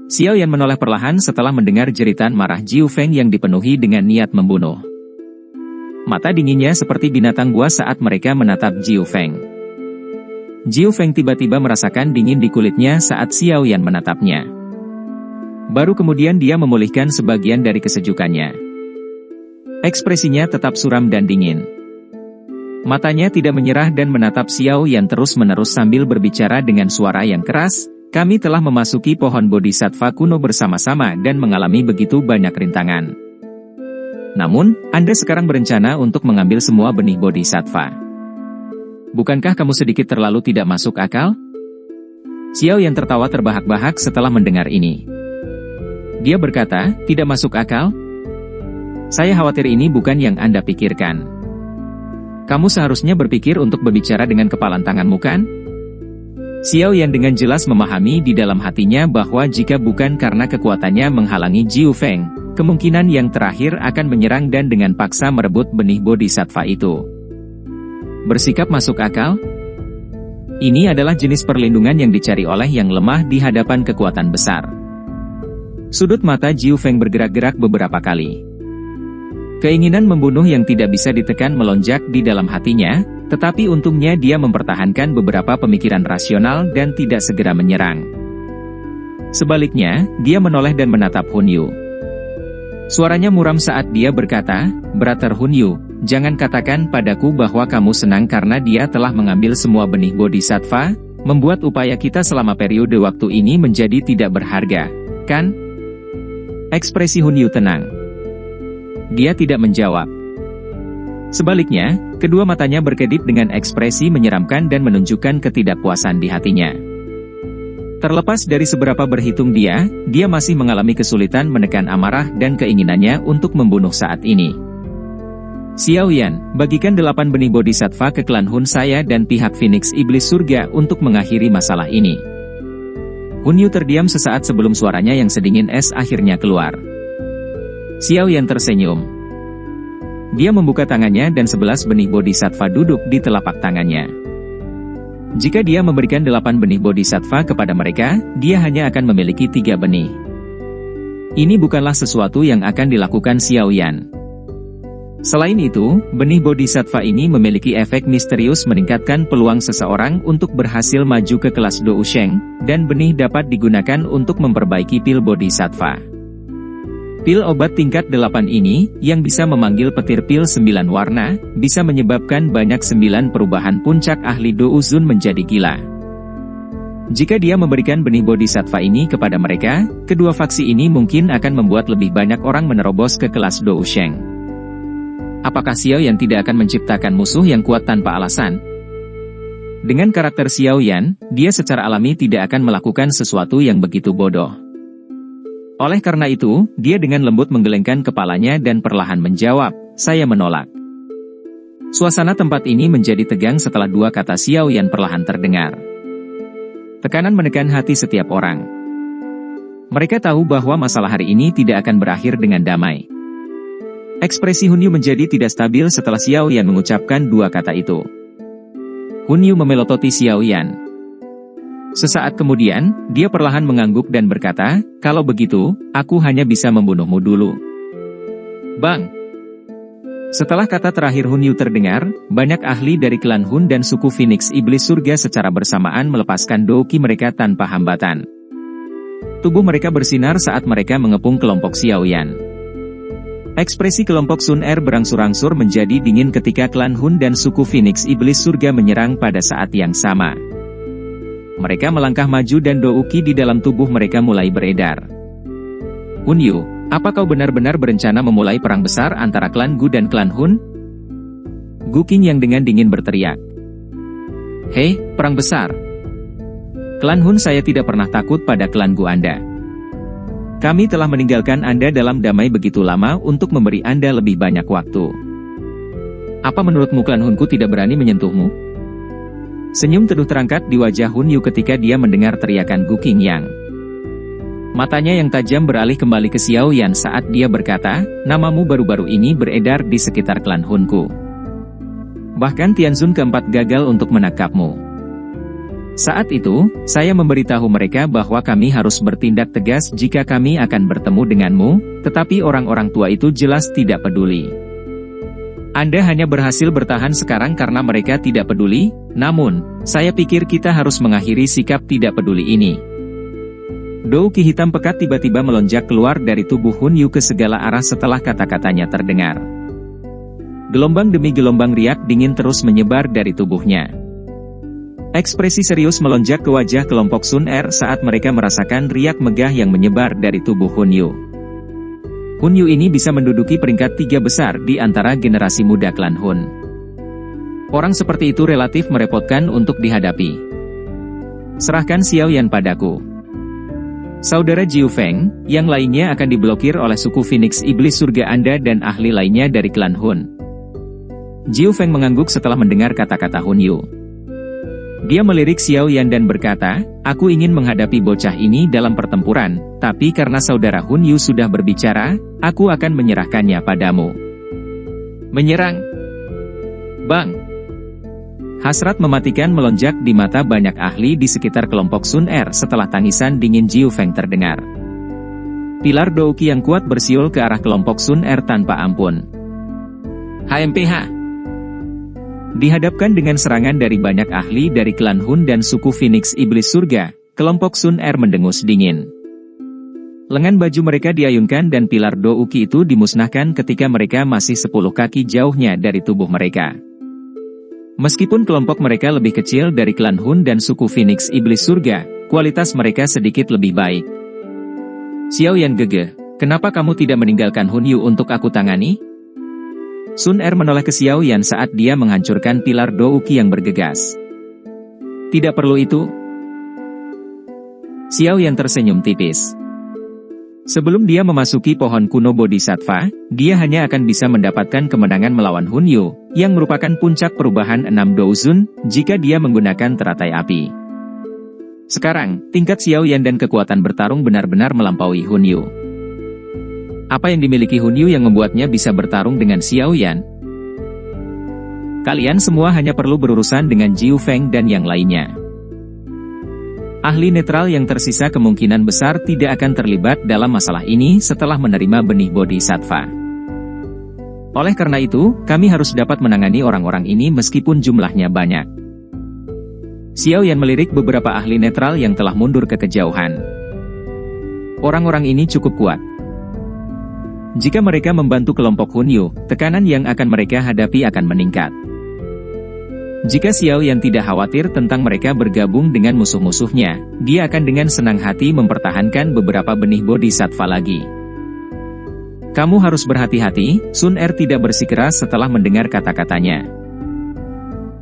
Xiao Yan menoleh perlahan setelah mendengar jeritan marah Jiu Feng yang dipenuhi dengan niat membunuh. Mata dinginnya seperti binatang buas saat mereka menatap Jiu Feng. Jiu Feng tiba-tiba merasakan dingin di kulitnya saat Xiao Yan menatapnya. Baru kemudian dia memulihkan sebagian dari kesejukannya. Ekspresinya tetap suram dan dingin. Matanya tidak menyerah dan menatap Xiao Yan terus-menerus sambil berbicara dengan suara yang keras, "Kami telah memasuki pohon bodhisattva kuno bersama-sama dan mengalami begitu banyak rintangan. Namun, Anda sekarang berencana untuk mengambil semua benih bodhisattva. Bukankah kamu sedikit terlalu tidak masuk akal?" Xiao Yan tertawa terbahak-bahak setelah mendengar ini. Dia berkata, "Tidak masuk akal? Saya khawatir ini bukan yang Anda pikirkan. Kamu seharusnya berpikir untuk berbicara dengan kepalan tanganmu kan?" Xiao Yan dengan jelas memahami di dalam hatinya bahwa jika bukan karena kekuatannya menghalangi Jiu Feng, kemungkinan yang terakhir akan menyerang dan dengan paksa merebut benih bodhisattva itu. Bersikap masuk akal? Ini adalah jenis perlindungan yang dicari oleh yang lemah di hadapan kekuatan besar. Sudut mata Jiu Feng bergerak-gerak beberapa kali. Keinginan membunuh yang tidak bisa ditekan melonjak di dalam hatinya, tetapi untungnya dia mempertahankan beberapa pemikiran rasional dan tidak segera menyerang. Sebaliknya, dia menoleh dan menatap Hun Yu. Suaranya muram saat dia berkata, "Brother Hun Yu, jangan katakan padaku bahwa kamu senang karena dia telah mengambil semua benih bodhisattva, membuat upaya kita selama periode waktu ini menjadi tidak berharga, kan?" Ekspresi Hun Yu tenang. Dia tidak menjawab. Sebaliknya, kedua matanya berkedip dengan ekspresi menyeramkan dan menunjukkan ketidakpuasan di hatinya. Terlepas dari seberapa berhitung dia masih mengalami kesulitan menekan amarah dan keinginannya untuk membunuh saat ini. "Xiao Yan, bagikan 8 benih bodhisattva ke klan Hun saya dan pihak Phoenix Iblis Surga untuk mengakhiri masalah ini." Hun Yu terdiam sesaat sebelum suaranya yang sedingin es akhirnya keluar. Xiao Yan tersenyum. Dia membuka tangannya dan 11 benih bodhisattva duduk di telapak tangannya. Jika dia memberikan 8 benih bodhisattva kepada mereka, dia hanya akan memiliki 3 benih. Ini bukanlah sesuatu yang akan dilakukan Xiao Yan. Selain itu, benih bodhisattva ini memiliki efek misterius meningkatkan peluang seseorang untuk berhasil maju ke kelas Dou Sheng, dan benih dapat digunakan untuk memperbaiki pil bodhisattva. Pil obat tingkat 8 ini, yang bisa memanggil petir pil 9 warna, bisa menyebabkan banyak 9 perubahan puncak ahli Dou Zun menjadi gila. Jika dia memberikan benih bodhisattva ini kepada mereka, kedua faksi ini mungkin akan membuat lebih banyak orang menerobos ke kelas Dou Sheng. Apakah Xiao Yan tidak akan menciptakan musuh yang kuat tanpa alasan? Dengan karakter Xiao Yan, dia secara alami tidak akan melakukan sesuatu yang begitu bodoh. Oleh karena itu, dia dengan lembut menggelengkan kepalanya dan perlahan menjawab, "Saya menolak." Suasana tempat ini menjadi tegang setelah dua kata Xiao Yan perlahan terdengar. Tekanan menekan hati setiap orang. Mereka tahu bahwa masalah hari ini tidak akan berakhir dengan damai. Ekspresi Hun Yu menjadi tidak stabil setelah Xiao Yan mengucapkan dua kata itu. Hun Yu memelototi Xiao Yan. Sesaat kemudian, dia perlahan mengangguk dan berkata, "Kalau begitu, aku hanya bisa membunuhmu dulu." Bang! Setelah kata terakhir Hun Yu terdengar, banyak ahli dari klan Hun dan suku Phoenix Iblis Surga secara bersamaan melepaskan douki mereka tanpa hambatan. Tubuh mereka bersinar saat mereka mengepung kelompok Xiao Yan. Ekspresi kelompok Sun Er berangsur-angsur menjadi dingin ketika klan Hun dan suku Phoenix Iblis Surga menyerang pada saat yang sama. Mereka melangkah maju dan douki di dalam tubuh mereka mulai beredar. "Hun Yu, apa kau benar-benar berencana memulai perang besar antara klan Gu dan klan Hun?" Gu Qing yang dengan dingin berteriak. "Hei, perang besar. Klan Hun saya tidak pernah takut pada klan Gu Anda. Kami telah meninggalkan Anda dalam damai begitu lama untuk memberi Anda lebih banyak waktu. Apa menurutmu klan Hunku tidak berani menyentuhmu?" Senyum teduh terangkat di wajah Hun Yu ketika dia mendengar teriakan Gu Qing Yang. Matanya yang tajam beralih kembali ke Xiao Yan saat dia berkata, "Namamu baru-baru ini beredar di sekitar klan Hunku. Bahkan Tianzun keempat gagal untuk menangkapmu. Saat itu, saya memberitahu mereka bahwa kami harus bertindak tegas jika kami akan bertemu denganmu, tetapi orang-orang tua itu jelas tidak peduli. Anda hanya berhasil bertahan sekarang karena mereka tidak peduli, namun, saya pikir kita harus mengakhiri sikap tidak peduli ini. Douki hitam pekat tiba-tiba melonjak keluar dari tubuh Hunyu ke segala arah setelah kata-katanya terdengar. Gelombang demi gelombang riak dingin terus menyebar dari tubuhnya. Ekspresi serius melonjak ke wajah kelompok Sun Er saat mereka merasakan riak megah yang menyebar dari tubuh Hunyu. Hunyu ini bisa menduduki peringkat 3 besar di antara generasi muda klan Hun. Orang seperti itu relatif merepotkan untuk dihadapi. Serahkan Xiao Yan padaku. Saudara Jiu Feng, yang lainnya akan diblokir oleh suku Phoenix Iblis Surga Anda dan ahli lainnya dari klan Hun. Jiu Feng mengangguk setelah mendengar kata-kata Hunyu. Dia melirik Xiao Yan dan berkata, aku ingin menghadapi bocah ini dalam pertempuran, tapi karena saudara Hunyu sudah berbicara, aku akan menyerahkannya padamu. Menyerang. Bang. Hasrat mematikan melonjak di mata banyak ahli di sekitar kelompok Sun Er setelah tangisan dingin Jiu Feng terdengar. Pilar Douki yang kuat bersiul ke arah kelompok Sun Er tanpa ampun. HMPH. Dihadapkan dengan serangan dari banyak ahli dari klan Hun dan suku Phoenix Iblis Surga, kelompok Sun Er mendengus dingin. Lengan baju mereka diayunkan dan pilar Douki itu dimusnahkan ketika mereka masih 10 kaki jauhnya dari tubuh mereka. Meskipun kelompok mereka lebih kecil dari klan Hun dan suku Phoenix Iblis Surga, kualitas mereka sedikit lebih baik. Xiao Yan gegeh, kenapa kamu tidak meninggalkan Hunyu untuk aku tangani? Sun Er menoleh ke Xiao Yan saat dia menghancurkan pilar Douki yang bergegas. Tidak perlu itu. Xiao Yan tersenyum tipis. Sebelum dia memasuki pohon kuno Bodhisattva, dia hanya akan bisa mendapatkan kemenangan melawan Hunyu, yang merupakan puncak perubahan 6 Douzun, jika dia menggunakan teratai api. Sekarang, tingkat Xiao Yan dan kekuatan bertarung benar-benar melampaui Hunyu. Apa yang dimiliki Hunyu yang membuatnya bisa bertarung dengan Xiao Yan? Kalian semua hanya perlu berurusan dengan Jiu Feng dan yang lainnya. Ahli netral yang tersisa kemungkinan besar tidak akan terlibat dalam masalah ini setelah menerima benih Bodhisattva. Oleh karena itu, kami harus dapat menangani orang-orang ini meskipun jumlahnya banyak. Xiao Yan melirik beberapa ahli netral yang telah mundur ke kejauhan. Orang-orang ini cukup kuat. Jika mereka membantu kelompok Hunyu, tekanan yang akan mereka hadapi akan meningkat. Jika Xiao Yan tidak khawatir tentang mereka bergabung dengan musuh-musuhnya, dia akan dengan senang hati mempertahankan beberapa benih Bodhisattva lagi. Kamu harus berhati-hati, Sun Er tidak bersikeras setelah mendengar kata-katanya.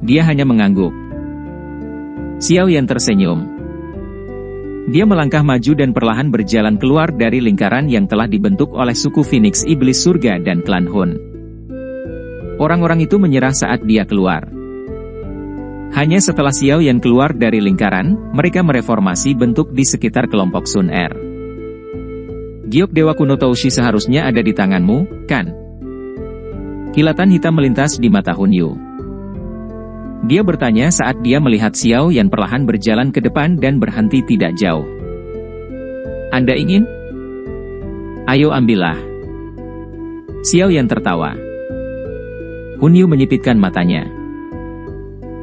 Dia hanya mengangguk. Xiao Yan tersenyum. Dia melangkah maju dan perlahan berjalan keluar dari lingkaran yang telah dibentuk oleh suku Phoenix Iblis Surga dan klan Hun. Orang-orang itu menyerah saat dia keluar. Hanya setelah Xiao Yan keluar dari lingkaran, mereka mereformasi bentuk di sekitar kelompok Sun Er. Giok Dewa Kuno Toushi seharusnya ada di tanganmu, kan? Kilatan hitam melintas di mata Hunyu. Dia bertanya saat dia melihat Xiao Yan perlahan berjalan ke depan dan berhenti tidak jauh. Anda ingin? Ayo ambillah. Xiao Yan tertawa. Hunyu menyipitkan matanya.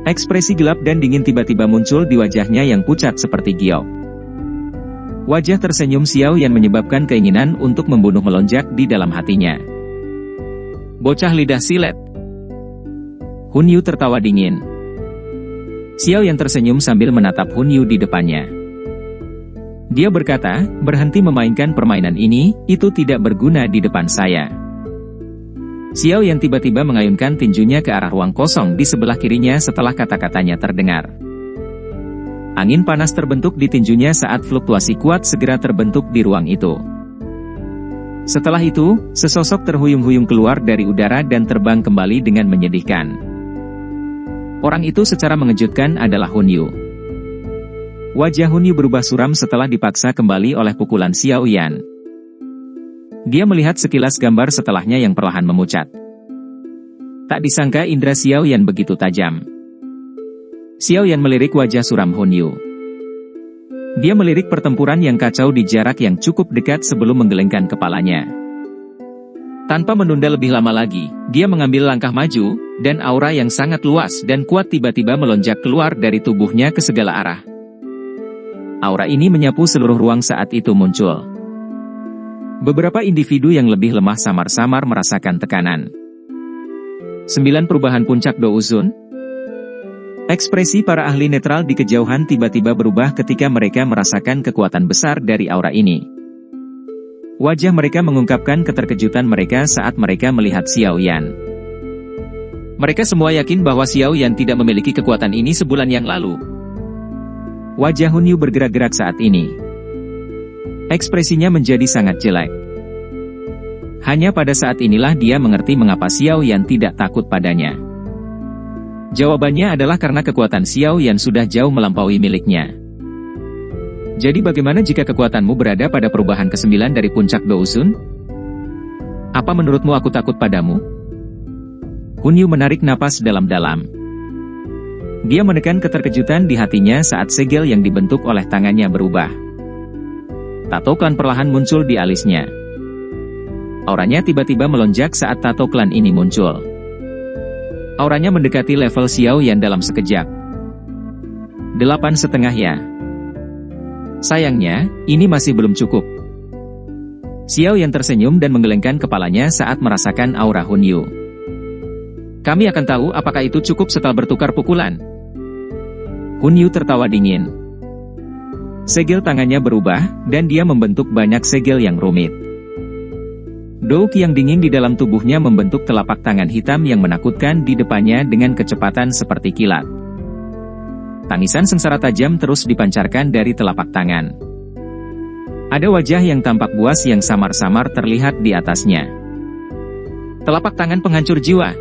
Ekspresi gelap dan dingin tiba-tiba muncul di wajahnya yang pucat seperti giok. Wajah tersenyum Xiao Yan menyebabkan keinginan untuk membunuh melonjak di dalam hatinya. Bocah lidah silet. Hunyu tertawa dingin. Xiao Yan tersenyum sambil menatap Hunyu di depannya. Dia berkata, berhenti memainkan permainan ini, itu tidak berguna di depan saya. Xiao Yan tiba-tiba mengayunkan tinjunya ke arah ruang kosong di sebelah kirinya setelah kata-katanya terdengar. Angin panas terbentuk di tinjunya saat fluktuasi kuat segera terbentuk di ruang itu. Setelah itu, sesosok terhuyung-huyung keluar dari udara dan terbang kembali dengan menyedihkan. Orang itu secara mengejutkan adalah Hunyu. Wajah Hunyu berubah suram setelah dipaksa kembali oleh pukulan Xiao Yan. Dia melihat sekilas gambar setelahnya yang perlahan memucat. Tak disangka indra Xiao Yan begitu tajam. Xiao Yan melirik wajah suram Hun Yu. Dia melirik pertempuran yang kacau di jarak yang cukup dekat sebelum menggelengkan kepalanya. Tanpa menunda lebih lama lagi, dia mengambil langkah maju, dan aura yang sangat luas dan kuat tiba-tiba melonjak keluar dari tubuhnya ke segala arah. Aura ini menyapu seluruh ruang saat itu muncul. Beberapa individu yang lebih lemah samar-samar merasakan tekanan. 9 perubahan puncak Douzun. Ekspresi para ahli netral di kejauhan tiba-tiba berubah ketika mereka merasakan kekuatan besar dari aura ini. Wajah mereka mengungkapkan keterkejutan mereka saat mereka melihat Xiao Yan. Mereka semua yakin bahwa Xiao Yan tidak memiliki kekuatan ini sebulan yang lalu. Wajah Hun Yu bergerak-gerak saat ini. Ekspresinya menjadi sangat jelek. Hanya pada saat inilah dia mengerti mengapa Xiao Yan tidak takut padanya. Jawabannya adalah karena kekuatan Xiao Yan sudah jauh melampaui miliknya. Jadi bagaimana jika kekuatanmu berada pada perubahan ke-9 dari puncak Douzun? Apa menurutmu aku takut padamu? Hun Yu menarik napas dalam-dalam. Dia menekan keterkejutan di hatinya saat segel yang dibentuk oleh tangannya berubah. Tato klan perlahan muncul di alisnya. Auranya tiba-tiba melonjak saat tato klan ini muncul. Auranya mendekati level Xiao Yan dalam sekejap. 8,5 ya. Sayangnya, ini masih belum cukup. Xiao Yan tersenyum dan menggelengkan kepalanya saat merasakan aura Hun Yu. Kami akan tahu apakah itu cukup setelah bertukar pukulan. Hun Yu tertawa dingin. Segel tangannya berubah, dan dia membentuk banyak segel yang rumit. Douk yang dingin di dalam tubuhnya membentuk telapak tangan hitam yang menakutkan di depannya dengan kecepatan seperti kilat. Tangisan sengsara tajam terus dipancarkan dari telapak tangan. Ada wajah yang tampak buas yang samar-samar terlihat di atasnya. Telapak tangan penghancur jiwa.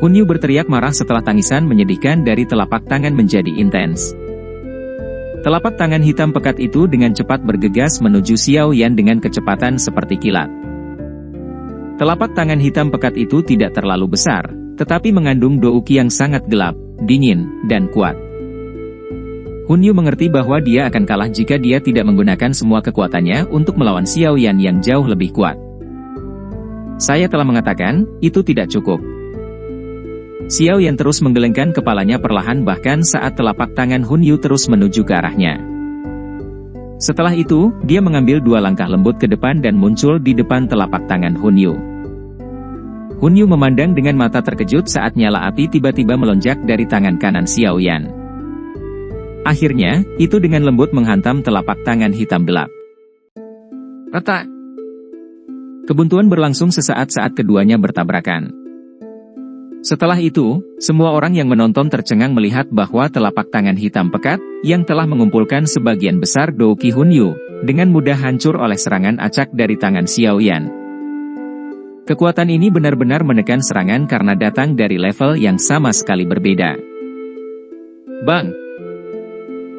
Hun Yu berteriak marah setelah tangisan menyedihkan dari telapak tangan menjadi intens. Telapak tangan hitam pekat itu dengan cepat bergegas menuju Xiao Yan dengan kecepatan seperti kilat. Telapak tangan hitam pekat itu tidak terlalu besar, tetapi mengandung douki yang sangat gelap, dingin, dan kuat. Hun Yu mengerti bahwa dia akan kalah jika dia tidak menggunakan semua kekuatannya untuk melawan Xiao Yan yang jauh lebih kuat. Saya telah mengatakan, itu tidak cukup. Xiao Yan terus menggelengkan kepalanya perlahan bahkan saat telapak tangan Hun Yu terus menuju ke arahnya. Setelah itu, dia mengambil 2 langkah lembut ke depan dan muncul di depan telapak tangan Hun Yu. Hun Yu memandang dengan mata terkejut saat nyala api tiba-tiba melonjak dari tangan kanan Xiao Yan. Akhirnya, itu dengan lembut menghantam telapak tangan hitam gelap. Retak. Kebuntuan berlangsung sesaat saat keduanya bertabrakan. Setelah itu, semua orang yang menonton tercengang melihat bahwa telapak tangan hitam pekat, yang telah mengumpulkan sebagian besar douki Hun Yu, dengan mudah hancur oleh serangan acak dari tangan Xiao Yan. Kekuatan ini benar-benar menekan serangan karena datang dari level yang sama sekali berbeda. Bang!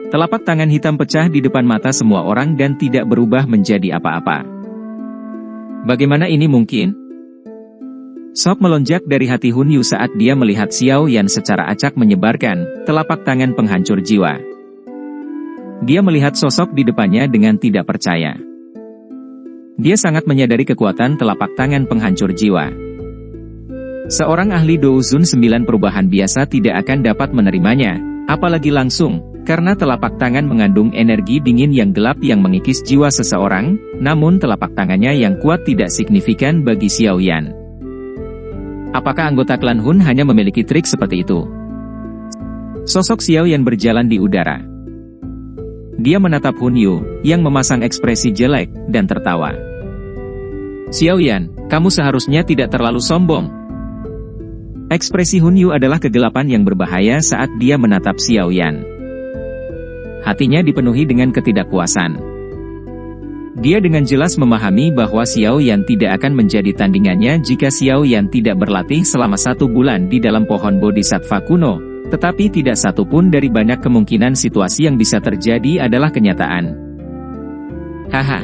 Telapak tangan hitam pecah di depan mata semua orang dan tidak berubah menjadi apa-apa. Bagaimana ini mungkin? Sok melonjak dari hati Hun Yu saat dia melihat Xiao Yan secara acak menyebarkan telapak tangan penghancur jiwa. Dia melihat sosok di depannya dengan tidak percaya. Dia sangat menyadari kekuatan telapak tangan penghancur jiwa. Seorang ahli Douzun 9 perubahan biasa tidak akan dapat menerimanya, apalagi langsung, karena telapak tangan mengandung energi dingin yang gelap yang mengikis jiwa seseorang, namun telapak tangannya yang kuat tidak signifikan bagi Xiao Yan. Apakah anggota klan Hun hanya memiliki trik seperti itu? Sosok Xiao Yan berjalan di udara. Dia menatap Hun Yu, yang memasang ekspresi jelek, dan tertawa. Xiao Yan, kamu seharusnya tidak terlalu sombong. Ekspresi Hun Yu adalah kegelapan yang berbahaya saat dia menatap Xiao Yan. Hatinya dipenuhi dengan ketidakpuasan. Dia dengan jelas memahami bahwa Xiao Yan tidak akan menjadi tandingannya jika Xiao Yan tidak berlatih selama 1 bulan di dalam pohon Bodhisattva kuno, tetapi tidak satu pun dari banyak kemungkinan situasi yang bisa terjadi adalah kenyataan. Haha.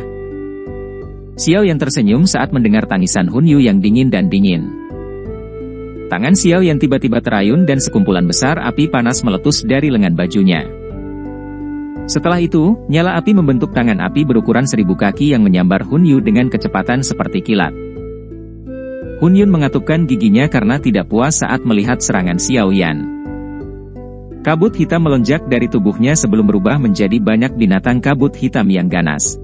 Xiao Yan tersenyum saat mendengar tangisan Hun Yu yang dingin dan dingin. Tangan Xiao Yan tiba-tiba terayun dan sekumpulan besar api panas meletus dari lengan bajunya. Setelah itu, nyala api membentuk tangan api berukuran 1000 kaki yang menyambar Hun Yu dengan kecepatan seperti kilat. Hun Yun mengatupkan giginya karena tidak puas saat melihat serangan Xiao Yan. Kabut hitam melonjak dari tubuhnya sebelum berubah menjadi banyak binatang kabut hitam yang ganas.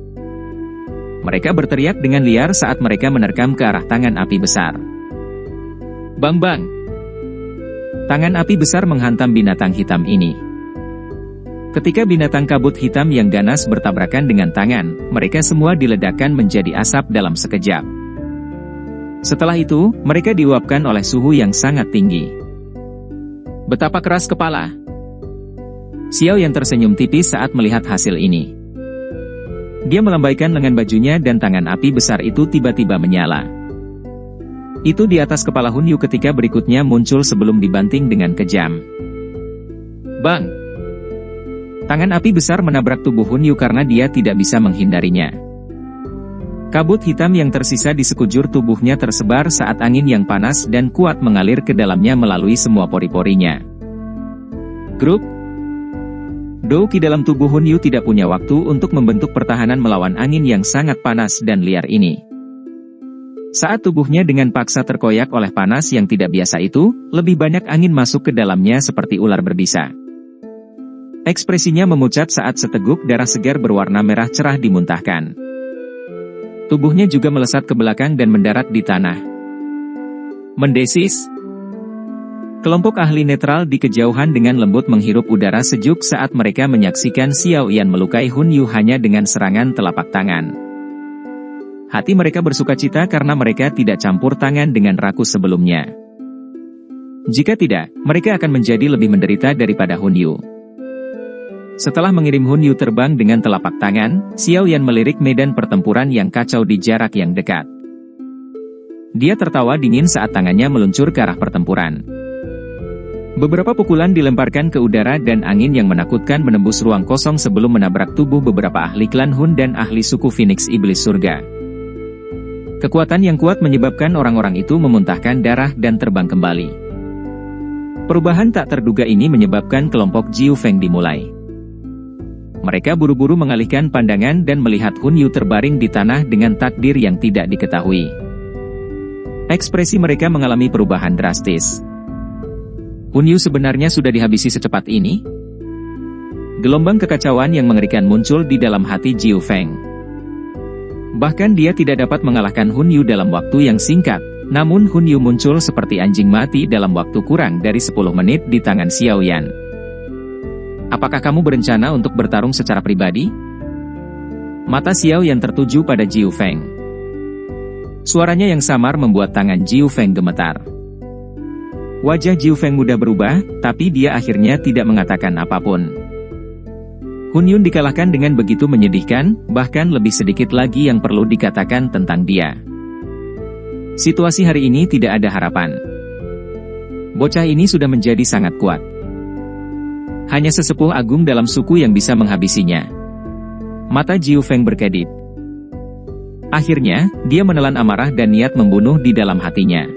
Mereka berteriak dengan liar saat mereka menerkam ke arah tangan api besar. Bang bang! Tangan api besar menghantam binatang hitam ini. Ketika binatang kabut hitam yang ganas bertabrakan dengan tangan, mereka semua diledakkan menjadi asap dalam sekejap. Setelah itu, mereka diuapkan oleh suhu yang sangat tinggi. Betapa keras kepala! Xiao Yan tersenyum tipis saat melihat hasil ini. Dia melambaikan lengan bajunya dan tangan api besar itu tiba-tiba menyala. Itu di atas kepala Hun Yu ketika berikutnya muncul sebelum dibanting dengan kejam. Bang! Tangan api besar menabrak tubuh Hun Yu karena dia tidak bisa menghindarinya. Kabut hitam yang tersisa di sekujur tubuhnya tersebar saat angin yang panas dan kuat mengalir ke dalamnya melalui semua pori-porinya. Grup Dou Qi dalam tubuh Hun Yu tidak punya waktu untuk membentuk pertahanan melawan angin yang sangat panas dan liar ini. Saat tubuhnya dengan paksa terkoyak oleh panas yang tidak biasa itu, lebih banyak angin masuk ke dalamnya seperti ular berbisa. Ekspresinya memucat saat seteguk darah segar berwarna merah cerah dimuntahkan. Tubuhnya juga melesat ke belakang dan mendarat di tanah. Mendesis. Kelompok ahli netral di kejauhan dengan lembut menghirup udara sejuk saat mereka menyaksikan Xiao Yan melukai Hun Yu hanya dengan serangan telapak tangan. Hati mereka bersukacita karena mereka tidak campur tangan dengan rakus sebelumnya. Jika tidak, mereka akan menjadi lebih menderita daripada Hun Yu. Setelah mengirim Hun Yu terbang dengan telapak tangan, Xiao Yan melirik medan pertempuran yang kacau di jarak yang dekat. Dia tertawa dingin saat tangannya meluncur ke arah pertempuran. Beberapa pukulan dilemparkan ke udara dan angin yang menakutkan menembus ruang kosong sebelum menabrak tubuh beberapa ahli klan Hun dan ahli suku Phoenix Iblis Surga. Kekuatan yang kuat menyebabkan orang-orang itu memuntahkan darah dan terbang kembali. Perubahan tak terduga ini menyebabkan kelompok Jiu Feng dimulai. Mereka buru-buru mengalihkan pandangan dan melihat Hun Yu terbaring di tanah dengan takdir yang tidak diketahui. Ekspresi mereka mengalami perubahan drastis. Hun Yu sebenarnya sudah dihabisi secepat ini? Gelombang kekacauan yang mengerikan muncul di dalam hati Jiu Feng. Bahkan dia tidak dapat mengalahkan Hun Yu dalam waktu yang singkat, namun Hun Yu muncul seperti anjing mati dalam waktu kurang dari 10 menit di tangan Xiao Yan. Apakah kamu berencana untuk bertarung secara pribadi? Mata Xiao Yan tertuju pada Jiu Feng. Suaranya yang samar membuat tangan Jiu Feng gemetar. Wajah Jiu Feng mudah berubah, tapi dia akhirnya tidak mengatakan apapun. Hun Yun dikalahkan dengan begitu menyedihkan, bahkan lebih sedikit lagi yang perlu dikatakan tentang dia. Situasi hari ini tidak ada harapan. Bocah ini sudah menjadi sangat kuat. Hanya sesepuh agung dalam suku yang bisa menghabisinya. Mata Jiu Feng berkedip. Akhirnya, dia menelan amarah dan niat membunuh di dalam hatinya.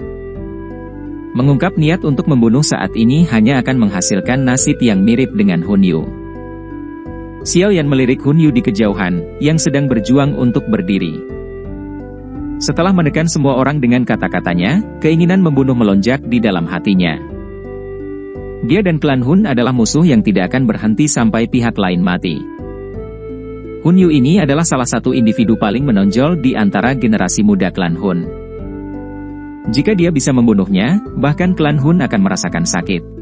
Mengungkap niat untuk membunuh saat ini hanya akan menghasilkan nasib yang mirip dengan Hun Yu. Xiao Yan melirik Hun Yu di kejauhan, yang sedang berjuang untuk berdiri. Setelah menekan semua orang dengan kata-katanya, keinginan membunuh melonjak di dalam hatinya. Dia dan klan Hun adalah musuh yang tidak akan berhenti sampai pihak lain mati. Hun Yu ini adalah salah satu individu paling menonjol di antara generasi muda klan Hun. Jika dia bisa membunuhnya, bahkan klan Hun akan merasakan sakit.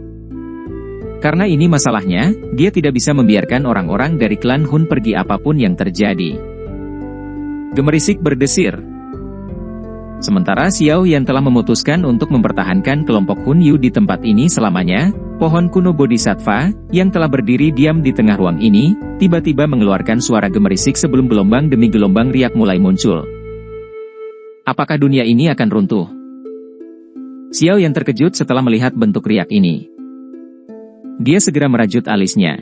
Karena ini masalahnya, dia tidak bisa membiarkan orang-orang dari klan Hun pergi apapun yang terjadi. Gemerisik berdesir. Sementara Xiao Yan telah memutuskan untuk mempertahankan kelompok Hun Yu di tempat ini selamanya, pohon kuno Bodhisattva, yang telah berdiri diam di tengah ruang ini, tiba-tiba mengeluarkan suara gemerisik sebelum gelombang demi gelombang riak mulai muncul. Apakah dunia ini akan runtuh? Xiao Yan terkejut setelah melihat bentuk riak ini. Dia segera merajut alisnya.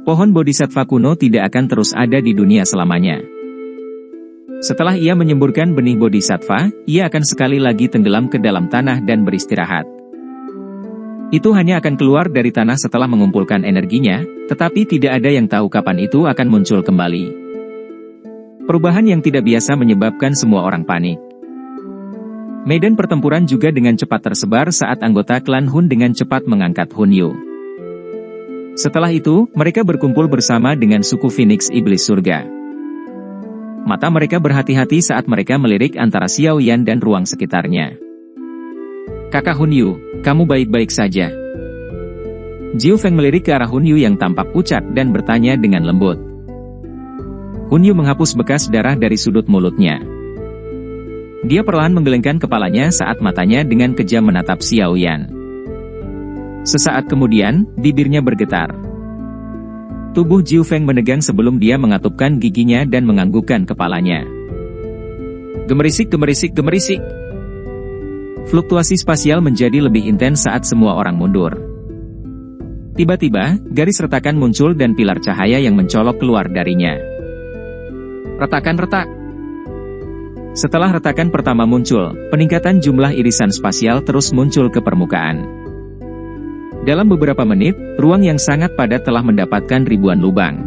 Pohon Bodhisattva kuno tidak akan terus ada di dunia selamanya. Setelah ia menyemburkan benih bodhisattva, ia akan sekali lagi tenggelam ke dalam tanah dan beristirahat. Itu hanya akan keluar dari tanah setelah mengumpulkan energinya, tetapi tidak ada yang tahu kapan itu akan muncul kembali. Perubahan yang tidak biasa menyebabkan semua orang panik. Medan pertempuran juga dengan cepat tersebar saat anggota klan Hun dengan cepat mengangkat Hun Yu. Setelah itu, mereka berkumpul bersama dengan suku Phoenix Iblis Surga. Mata mereka berhati-hati saat mereka melirik antara Xiao Yan dan ruang sekitarnya. "Kakak Hun Yu, kamu baik-baik saja?" Jiu Feng melirik ke arah Hun Yu yang tampak pucat dan bertanya dengan lembut. Hun Yu menghapus bekas darah dari sudut mulutnya. Dia perlahan menggelengkan kepalanya saat matanya dengan kejam menatap Xiao Yan. Sesaat kemudian, bibirnya bergetar. Tubuh Jiu Feng menegang sebelum dia mengatupkan giginya dan menganggukkan kepalanya. Gemerisik, gemerisik, gemerisik. Fluktuasi spasial menjadi lebih intens saat semua orang mundur. Tiba-tiba, garis retakan muncul dan pilar cahaya yang mencolok keluar darinya. Retakan retak. Setelah retakan pertama muncul, peningkatan jumlah irisan spasial terus muncul ke permukaan. Dalam beberapa menit, ruang yang sangat padat telah mendapatkan ribuan lubang.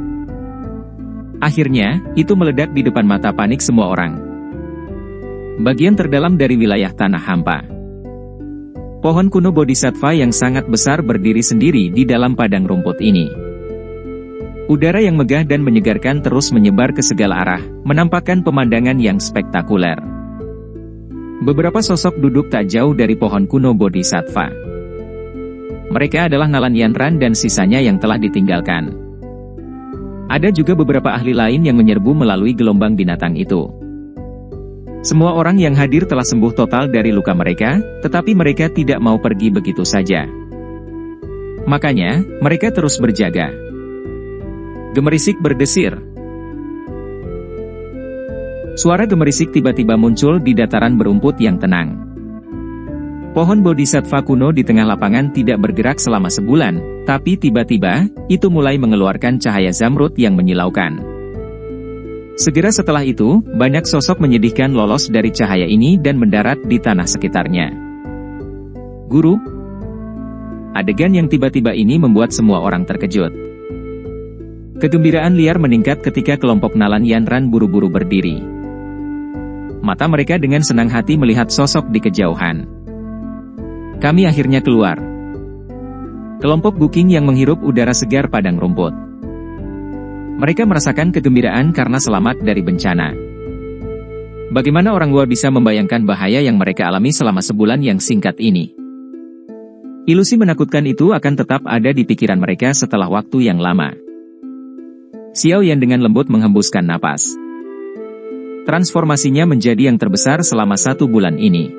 Akhirnya, itu meledak di depan mata panik semua orang. Bagian terdalam dari wilayah tanah hampa. Pohon kuno bodhisattva yang sangat besar berdiri sendiri di dalam padang rumput ini. Udara yang megah dan menyegarkan terus menyebar ke segala arah, menampakkan pemandangan yang spektakuler. Beberapa sosok duduk tak jauh dari pohon kuno bodhisattva. Mereka adalah Ngalan Yanran dan sisanya yang telah ditinggalkan. Ada juga beberapa ahli lain yang menyerbu melalui gelombang binatang itu. Semua orang yang hadir telah sembuh total dari luka mereka, tetapi mereka tidak mau pergi begitu saja. Makanya, mereka terus berjaga. Gemerisik berdesir. Suara gemerisik tiba-tiba muncul di dataran berumput yang tenang. Pohon bodhisattva kuno di tengah lapangan tidak bergerak selama sebulan, tapi tiba-tiba, itu mulai mengeluarkan cahaya zamrud yang menyilaukan. Segera setelah itu, banyak sosok menyedihkan lolos dari cahaya ini dan mendarat di tanah sekitarnya. Guru? Adegan yang tiba-tiba ini membuat semua orang terkejut. Kegembiraan liar meningkat ketika kelompok Ngalan Yanran buru-buru berdiri. Mata mereka dengan senang hati melihat sosok di kejauhan. Kami akhirnya keluar. Kelompok Guking yang menghirup udara segar padang rumput. Mereka merasakan kegembiraan karena selamat dari bencana. Bagaimana orang luar bisa membayangkan bahaya yang mereka alami selama sebulan yang singkat ini? Ilusi menakutkan itu akan tetap ada di pikiran mereka setelah waktu yang lama. Xiao Yan dengan lembut menghembuskan napas. Transformasinya menjadi yang terbesar selama 1 bulan ini.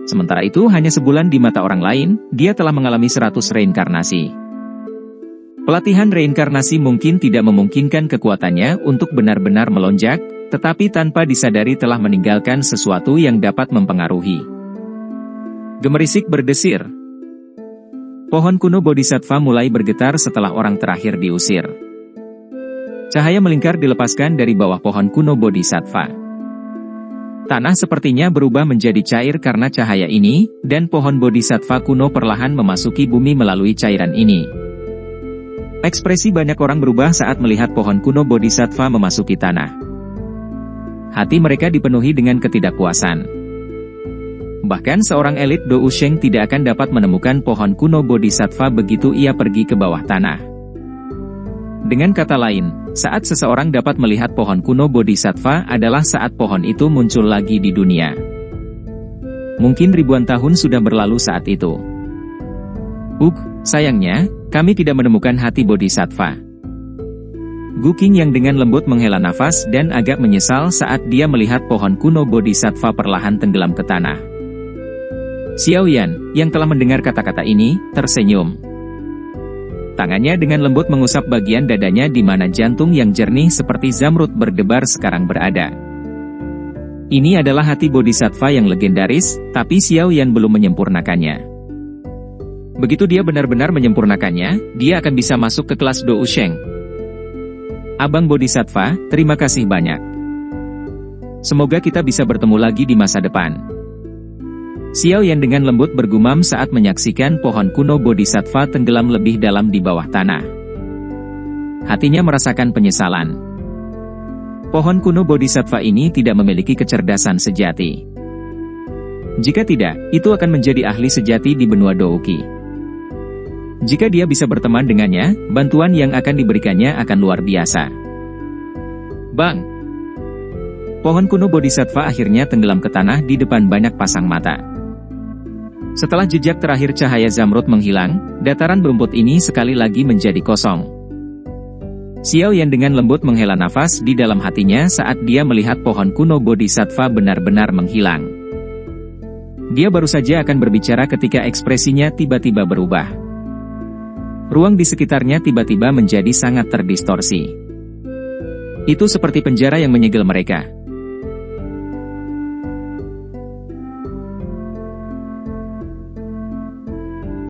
Sementara itu hanya sebulan di mata orang lain, dia telah mengalami 100 reinkarnasi. Pelatihan reinkarnasi mungkin tidak memungkinkan kekuatannya untuk benar-benar melonjak, tetapi tanpa disadari telah meninggalkan sesuatu yang dapat mempengaruhi. Gemerisik berdesir. Pohon kuno bodhisattva mulai bergetar setelah orang terakhir diusir. Cahaya melingkar dilepaskan dari bawah pohon kuno bodhisattva. Tanah sepertinya berubah menjadi cair karena cahaya ini, dan pohon bodhisattva kuno perlahan memasuki bumi melalui cairan ini. Ekspresi banyak orang berubah saat melihat pohon kuno bodhisattva memasuki tanah. Hati mereka dipenuhi dengan ketidakpuasan. Bahkan seorang elit Dou Sheng tidak akan dapat menemukan pohon kuno bodhisattva begitu ia pergi ke bawah tanah. Dengan kata lain, saat seseorang dapat melihat pohon kuno bodhisattva adalah saat pohon itu muncul lagi di dunia. Mungkin ribuan tahun sudah berlalu saat itu. Sayangnya, kami tidak menemukan hati bodhisattva. Guking yang dengan lembut menghela nafas dan agak menyesal saat dia melihat pohon kuno bodhisattva perlahan tenggelam ke tanah. Xiao Yan, yang telah mendengar kata-kata ini, tersenyum. Tangannya dengan lembut mengusap bagian dadanya di mana jantung yang jernih seperti zamrud berdebar sekarang berada. Ini adalah hati bodhisattva yang legendaris, tapi Xiao Yan belum menyempurnakannya. Begitu dia benar-benar menyempurnakannya, dia akan bisa masuk ke kelas Dou Sheng. Abang Bodhisattva, terima kasih banyak. Semoga kita bisa bertemu lagi di masa depan. Xiao Yan dengan lembut bergumam saat menyaksikan pohon kuno Bodhisattva tenggelam lebih dalam di bawah tanah. Hatinya merasakan penyesalan. Pohon kuno Bodhisattva ini tidak memiliki kecerdasan sejati. Jika tidak, itu akan menjadi ahli sejati di benua Douki. Jika dia bisa berteman dengannya, bantuan yang akan diberikannya akan luar biasa. Bang! Pohon kuno Bodhisattva akhirnya tenggelam ke tanah di depan banyak pasang mata. Setelah jejak terakhir cahaya Zamrud menghilang, dataran berumput ini sekali lagi menjadi kosong. Xiao Yan dengan lembut menghela nafas di dalam hatinya saat dia melihat pohon kuno Bodhisattva benar-benar menghilang. Dia baru saja akan berbicara ketika ekspresinya tiba-tiba berubah. Ruang di sekitarnya tiba-tiba menjadi sangat terdistorsi. Itu seperti penjara yang menyegel mereka.